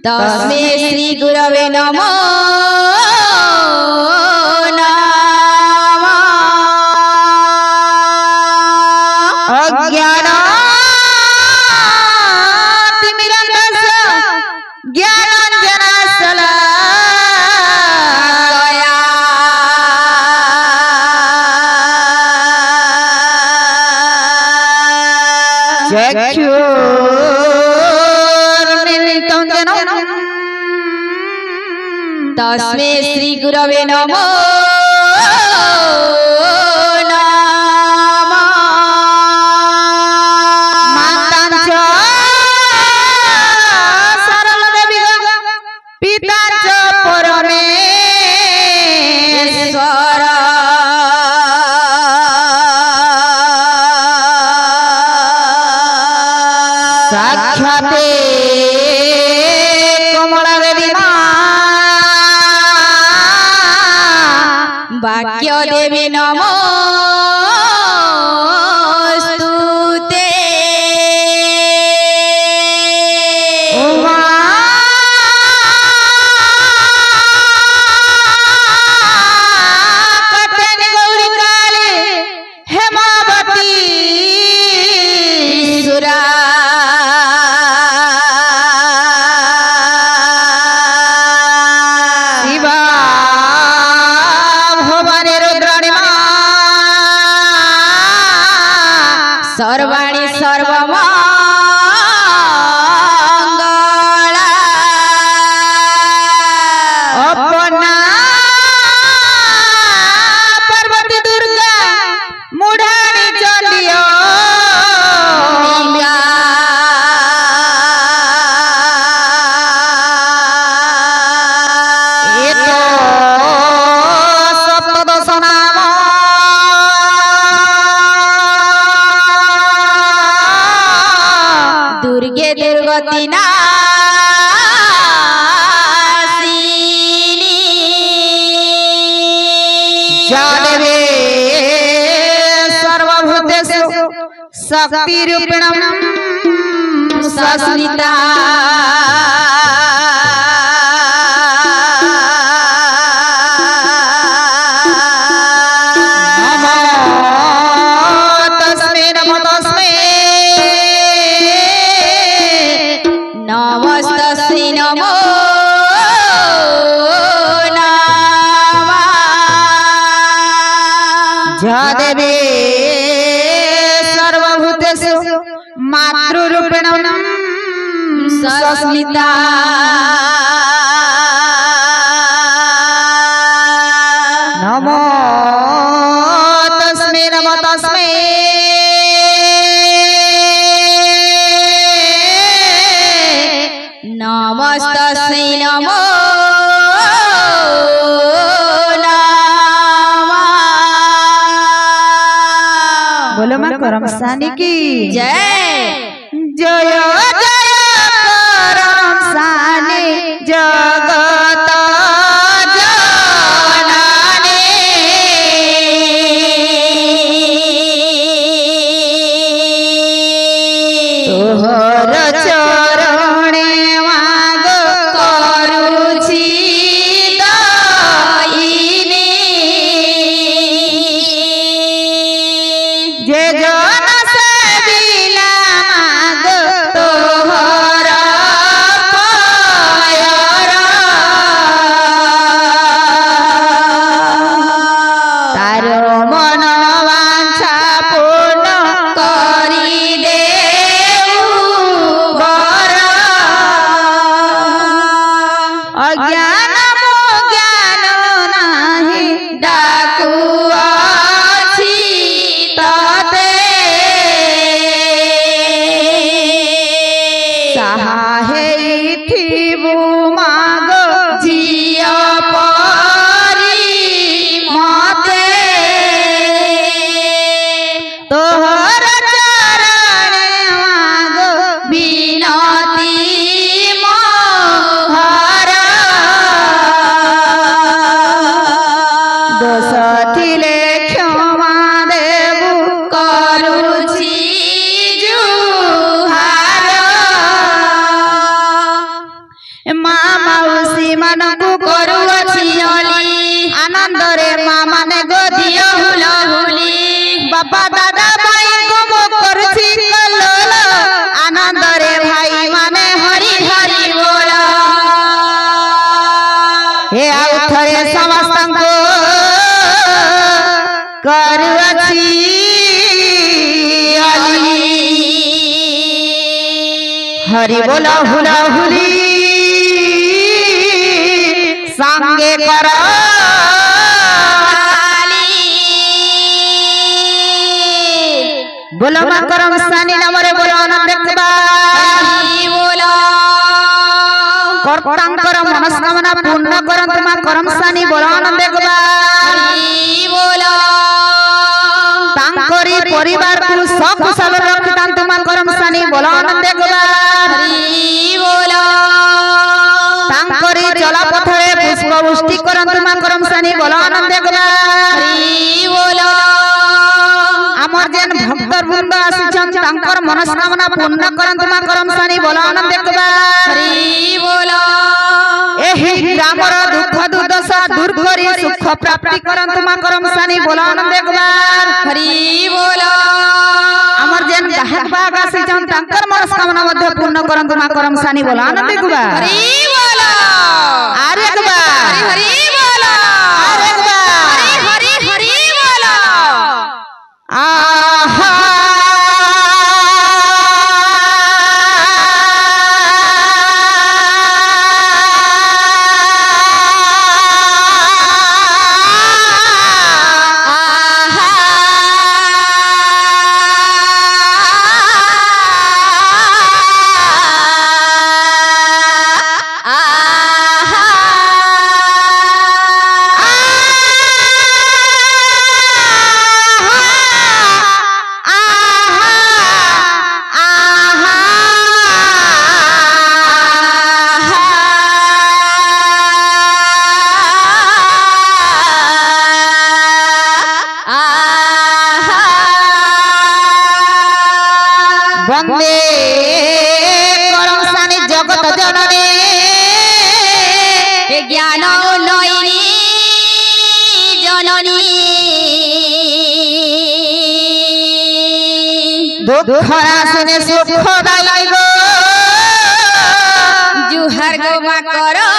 तस्मै श्री गुरवे नमो तस्मै श्री गुरवे नमो साक्षाते कमला देवी वाक्य देवी नमोस्तुते कटनी गौरी काली हेमावती सुरा सर्वाणी सर्वमंगला अपना पार्वती दुर्गा मुढ़ानी चलियो ये तो सप्तदश नाम दुर्गे दुर्गति नाशिनी जादेवे सर्वभूतेषु शक्तिरूपिणं संस्थिता नमस्तस्यै नमो नमः जादेवे सर्वभूतेषु मातृरूपेण संस्थिता नमो तस्मै नमो तस्मै नमस्तस्यै नमो नमः। बोलो मां करमसानी की जय। जय जय करमसानी जगत जननी तोहर चरणे जे जन से दिला माग तोहर पायर तार मन वांछा पूर्ण करी देऊ बर अज्ञान ज्ञान नाही डाकू माग जिया परी मते तोहर चरणे माग बिनती मोहर दोष थिले क्षमा देबु करुछि आनंद रे माँ माने गोदियो हुलहुली बाबा दादा भाई को मो करछि कलोल आनंद रे भाई माने हरि हरि बोल हे आउ थरे समस्त को करछि हरि बोल हुलहुली संगे कर बोलो मा करम सानी नामरे बोलो आनंद कर्तांकर मनस्कामना पूर्ण करंतु मा करम सानी बोलो आनंद तांकरी परिवार को सकुशल रखितांतु मा करम सानी बोलो आनंद तांकरी चला पथरे पुष्प वृष्टि करंतु मा करम सानी बोलो आनंद आमर जेन भक्त वृंद आसिछन तांकर मनस्कामना पूर्ण करंतु मा करम सानी बोलो आनंद एहि ग्रामर दुख दुर्दशा दूर करी सुख प्राप्ति करंतु मा करम सानी बोलो आनंद आमर जेन गाहक बाग आसिछन तांकर मनस्कामना मध्ये पूर्ण करंतु मा करम सानी बोलो आनंद अरे आहा वंदे करम सानी जगत जननी ज्ञान नयनी जननी दुख रासिने सुख दाई गो जुहर गो मा करो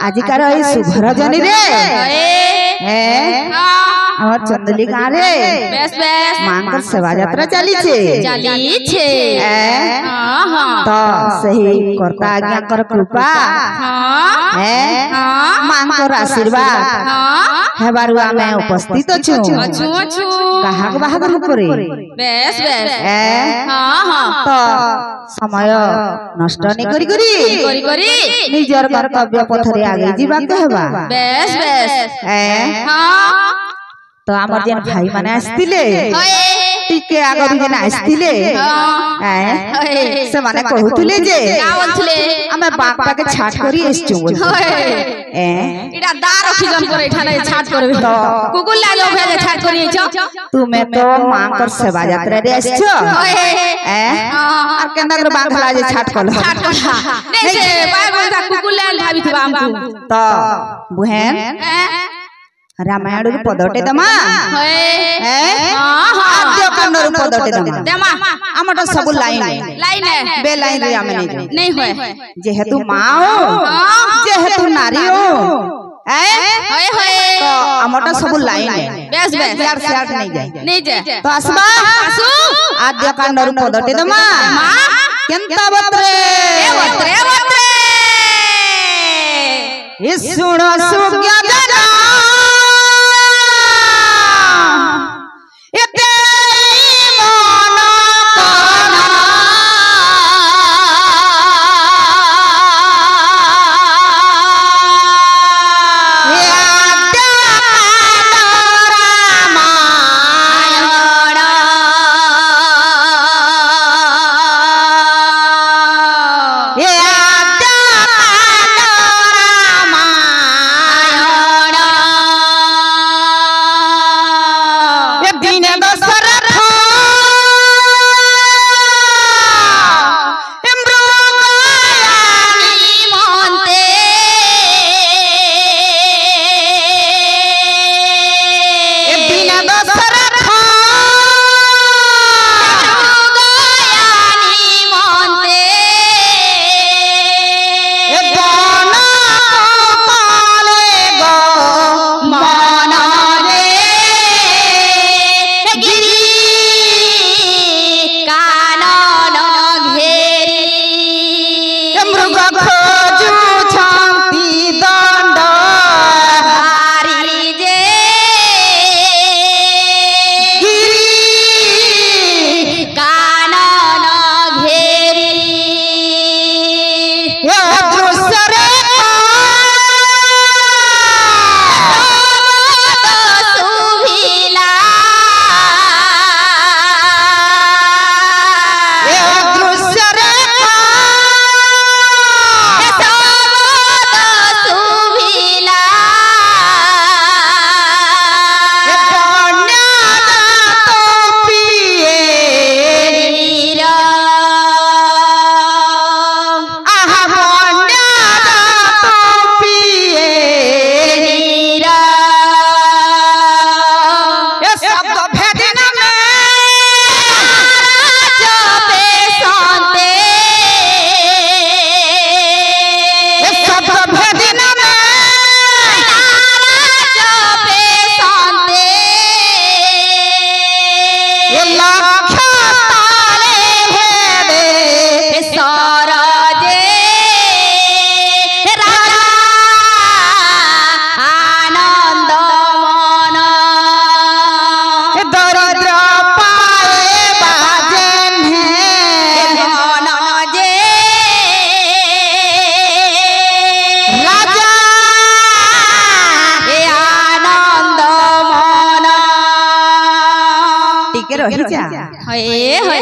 आजिकार शुभर जनी रे আমার চন্দলি গাঁরে মাঙ্কর সেবা যাত্রা চালিছে তো সেই কর্তা আজ্ঞাকর কৃপা মাঙ্ক मांकर आशीर्वाद हेबारु आमे उपस्थित अछु काहाक बाहागर करे बेस बेस हां हां तो समय नष्ट नहीं करी करी निजर कर्तव्य पथरे आगे जीवा कहबा बेस बेस हां तो हमर जेन भाई माने आस्तिले टिके आगर जेन आस्तिले से माने कहउतले जे का बोलथले हमें बापा के छाट करी एसचु इडा दार रखी जन करे ठाने छाट करबे कुकुल ला जो भेजे छाट करी छ तुमे तो मां कर सेवा यात्रा रे आछो आ केंदा कर बांगला जे छाट कल नहीं से बाय बोलता कुकुल ला भाभी थबा हमकु तो बहन रामायण रू पदटे दमा आद्य कांड रू पदटे दमा हमटा सब लाइन बे लाइन रे आमे नहीं होय जेहेतु मां हो जेहेतु नारी हो होय होय तो हमटा सब लाइन बेस बेस यार सेट नहीं जाए तो आसबा आसु आद्य कांड रू पदटे दमा केंता बत्रे इस सुनो सुज्ञा जना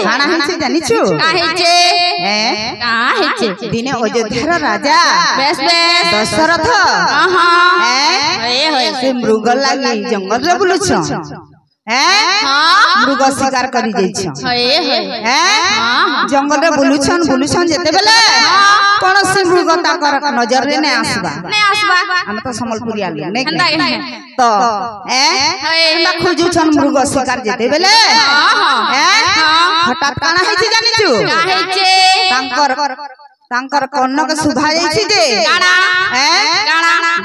खाना हिचे जानिछु काहेचे काहेचे दिने अयोध्यार राजा बेस बेस दशरथ से मृग लागी जंगल रे बुलुछ मृग शिकार करी जाइछ जंगल रे बुलुछन जेते बेले कोन से मृग ताकर नजर रे ने आसबा हम तो संबलपुरी आली नै तो ना खोजुछन मृग शिकार जेते बेले हठात काना हेछि जानिछु काहेचे तांकर कन्न के सुभा जाइछि जे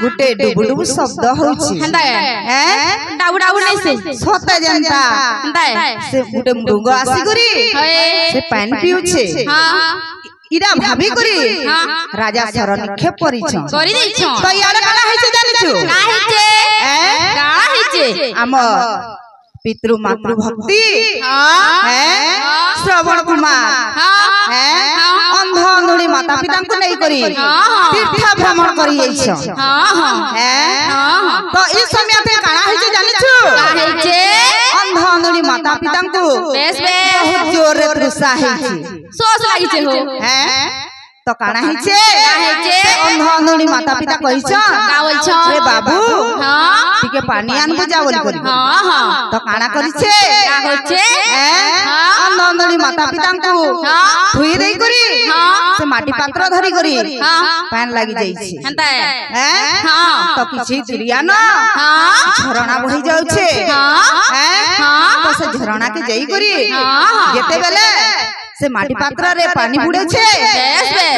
गुटे डुबुडुबु शब्द होछि डाबु डाबु नै से सते जनता से गुटे मृग आसी करी से पानी पिउछे इडा भाभी करी राजा सर निक्षेप करी दैछ तो यार काला हेछि जानिछु काहिचे काहिचे आम पितृ मातृ भक्ति श्रवण कुमार अंध अंधुड़ी माता पिता को नहीं करी तीर्थ भ्रमण करी तो इस समय ते काना हिचे जानि छु काहिचे अंध अंधुड़ी माता पिता को बेस बेस बहुत जोर रे तृषा हिचे सोच लागिचे हो तो काना हिचे अंध अंधुड़ी माता पिता कहि छ गावल छ रे बाबू हां टिके पानी आनबो जावल करी हां हां तो काना करि छे का होचे अंध अंधुड़ी माता पिता को धुई देई करी से माटी पात्र धरी करी पान लागी जाई छी हंता हां तो किछि दुरिया न झरणा बही जाउ छे तो से झरणा के जाई करी जेते बेले से माटी पात्र रे पानी बुड़े छे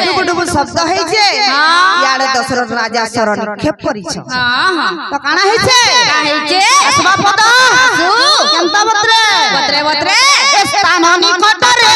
डुबु डुबु शब्द है छे याडे दशरथ राजा शरण निक्षेप करी छ तो काना है छे असबा पद केनता बत्रे बत्रे बत्रे स्थान निकट रे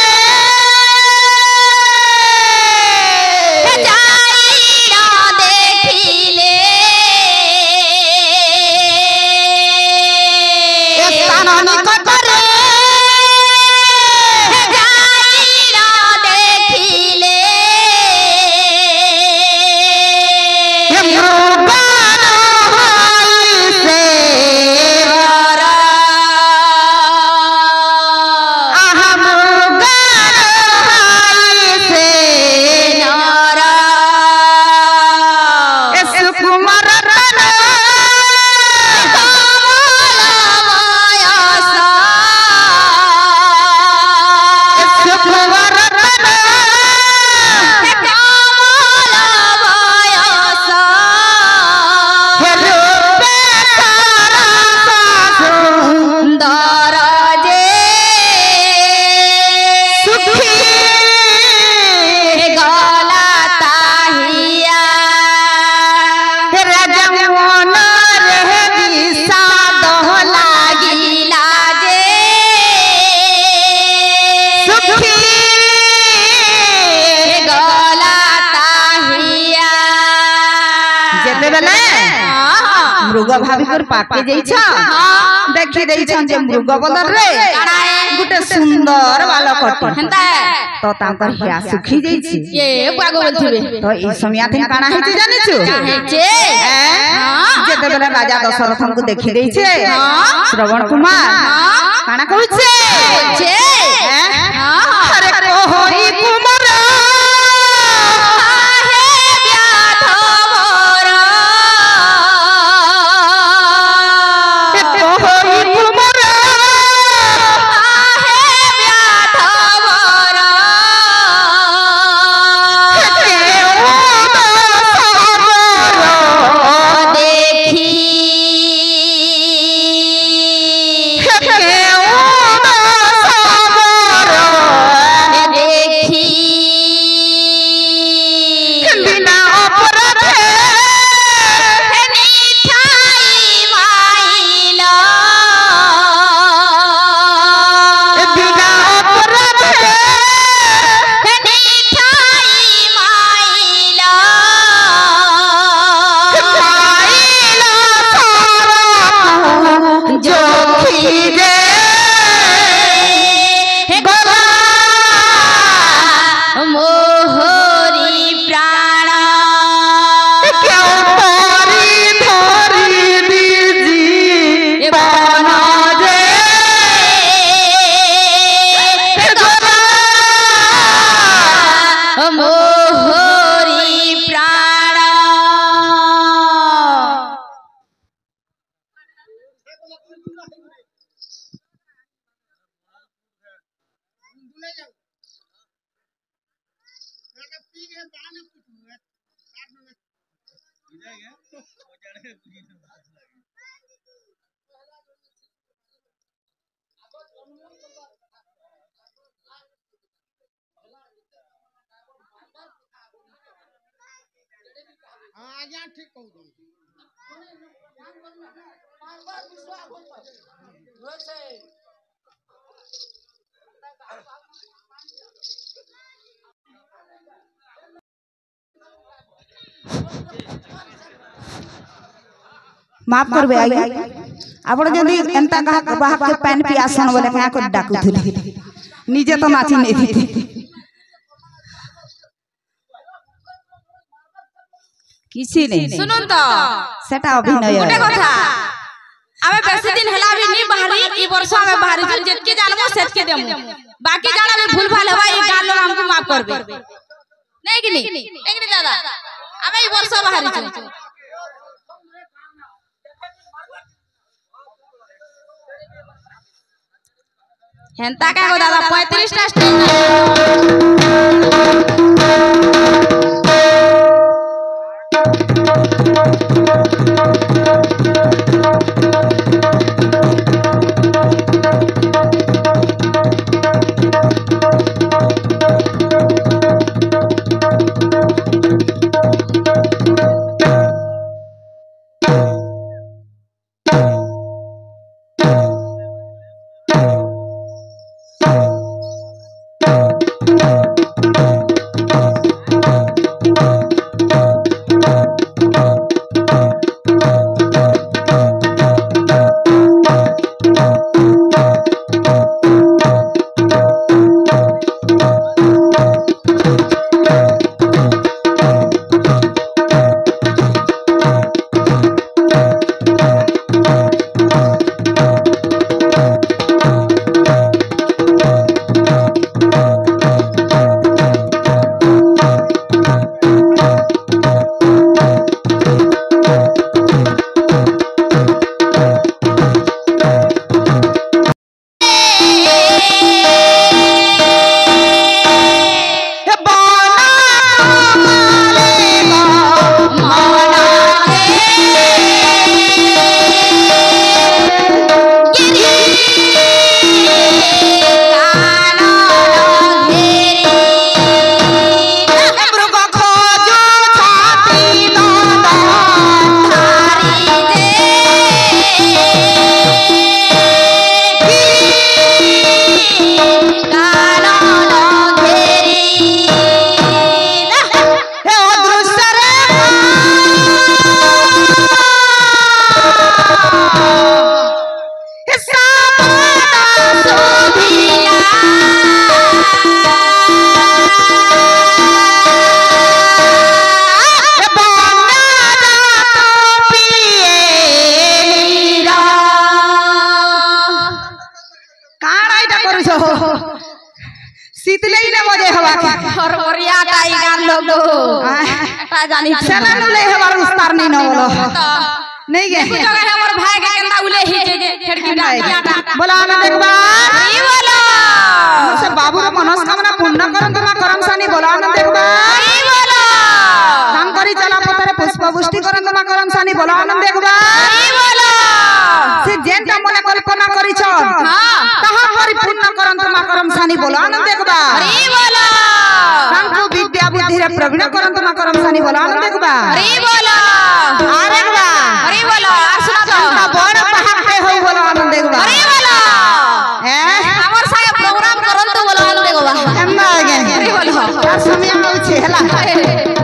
मृग भाभी कर पाके जाई छ देखि देई छ जे मृग बदर रे गुटे सुंदर बालक हंता तो तांकर हिया सुखी जाई छी ये पागो बोलथिबे तो ई समय थिन काना हेते जानि छु काहेचे जेते बेला राजा दशरथन को देखि देई छे श्रवण कुमार काना कहू छे अरे कोहई कुमार ठीक कहू माफ करबे आगे आपण जदी एंता कहा बाहर के पैन पियासन बोले क्या को डाकुथली निजे तो नाची नहीं थी किसी नहीं सुनुन तो सेटा अभिनय गोटे कथा आमे बेसी दिन हला भी नहीं बाहरी ई वर्ष आमे बाहरी जो जेतके जानबो सेतके देमु बाकी जाना भी भूल भाल हवा ई गाल लोग हमको माफ करबे नहीं कि नहीं दादा आमे ई वर्ष बाहरी जो हेंता का गो दादा 35 टा स्टेज शीतले ही ना मजे हवा के और ओरिया टाई गान लोग ता जानी चला नुले हमार उस्तार नहीं न बोलो नहीं गे कुछ जगह हमर भाई के केंदा उले ही जे खिड़की डाटा बोला ना देखबा ई बोलो से बाबू रो मनोकामना पूर्ण करन तमा करमसानी बोला ना देखबा ई बोलो काम करी चला पतरे पुष्पवृष्टि करन तमा करमसानी बोला ना देखबा ई बोलो से जेंटा मने कल्पना करी छ हां कहा परिपूर्ण करन तमा करमसानी बोला ना देखबा ई बोलो तांको विद्या बुद्धि रे प्रवीण करन तमा करमसानी बोला ना देखबा ई बोलो अरे बा अरे बोलो आ सुना तो बड़ पहाड़ पे हो बोला ना देखबा अरे बोलो हैं हमर सागे प्रोग्राम करन तो बोलो ना देखबा एम्मा गे अरे बोलो समय आउ छे हला